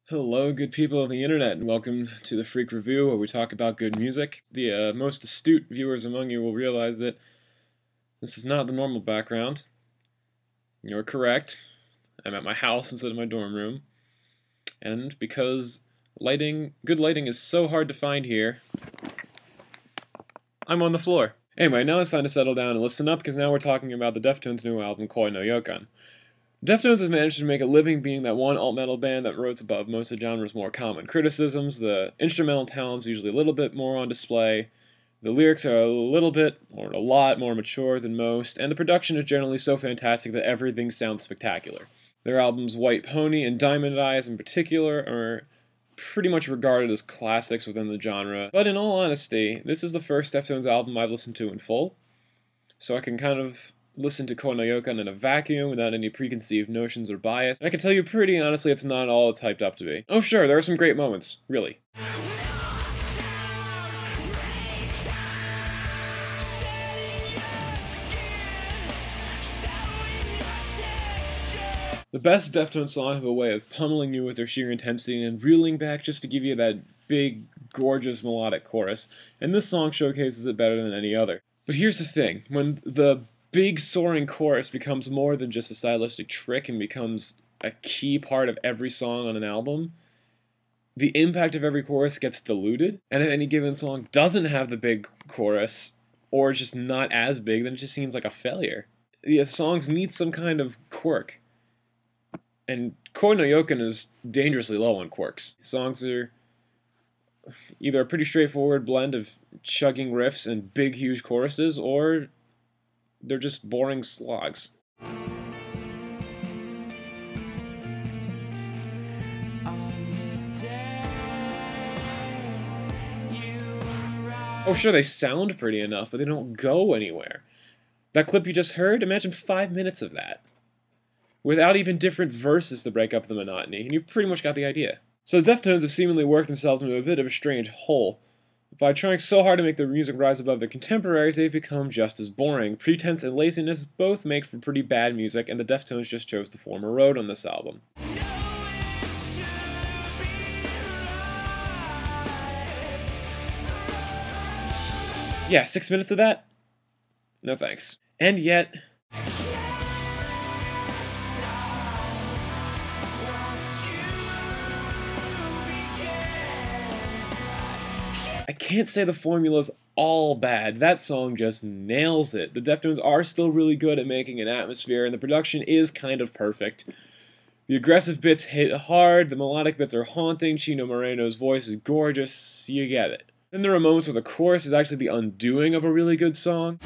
Hello, good people of the internet, and welcome to the Freak Review, where we talk about good music. The most astute viewers among you will realize that this is not the normal background. You're correct. I'm at my house instead of my dorm room. And because good lighting is so hard to find here, I'm on the floor. Anyway, now it's time to settle down and listen up, because now we're talking about the Deftones' new album, Koi no Yokan. Deftones have managed to make a living being that one alt-metal band that rose above most of the genre's more common criticisms. The instrumental talent's usually a little bit more on display, the lyrics are a little bit, or a lot, more mature than most, and the production is generally so fantastic that everything sounds spectacular. Their albums White Pony and Diamond Eyes in particular are pretty much regarded as classics within the genre, but in all honesty, this is the first Deftones album I've listened to in full, so I can kind of listen to Koi no Yokan in a vacuum without any preconceived notions or bias. And I can tell you pretty honestly it's not all it's hyped up to be. Oh sure, there are some great moments, really. The best Deftones songs have a way of pummeling you with their sheer intensity and reeling back just to give you that big, gorgeous melodic chorus, and this song showcases it better than any other. But here's the thing, when the big soaring chorus becomes more than just a stylistic trick and becomes a key part of every song on an album, the impact of every chorus gets diluted, and if any given song doesn't have the big chorus, or just not as big, then it just seems like a failure. The songs need some kind of quirk, and Koi no Yokan is dangerously low on quirks. Songs are either a pretty straightforward blend of chugging riffs and big huge choruses, or they're just boring slogs. Oh sure, they sound pretty enough, but they don't go anywhere. That clip you just heard, imagine 5 minutes of that, without even different verses to break up the monotony, and you've pretty much got the idea. So the Deftones have seemingly worked themselves into a bit of a strange hole. By trying so hard to make their music rise above their contemporaries, they've become just as boring. Pretense and laziness both make for pretty bad music, and the Deftones just chose the former road on this album. Yeah, 6 minutes of that? No thanks. And yet, I can't say the formula's all bad. That song just nails it. The Deftones are still really good at making an atmosphere, and the production is kind of perfect. The aggressive bits hit hard, the melodic bits are haunting, Chino Moreno's voice is gorgeous, you get it. Then there are moments where the chorus is actually the undoing of a really good song.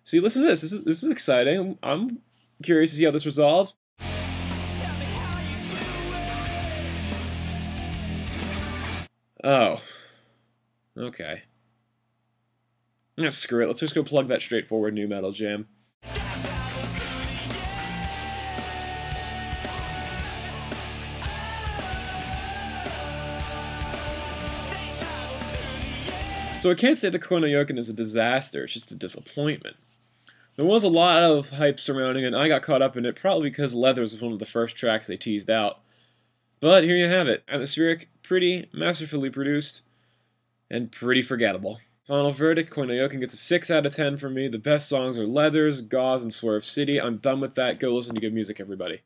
See, listen to this. This is exciting. I'm curious to see how this resolves. Oh. Okay. Screw it. Let's just go plug that straightforward new metal jam. So I can't say that Koi no Yokan is a disaster, it's just a disappointment. There was a lot of hype surrounding it, and I got caught up in it probably because Leathers was one of the first tracks they teased out. But here you have it. Atmospheric, pretty, masterfully produced, and pretty forgettable. Final verdict, Koi no Yokan gets a 6 out of 10 from me. The best songs are Leathers, Gauze, and Swerve City. I'm done with that. Go listen to good music, everybody.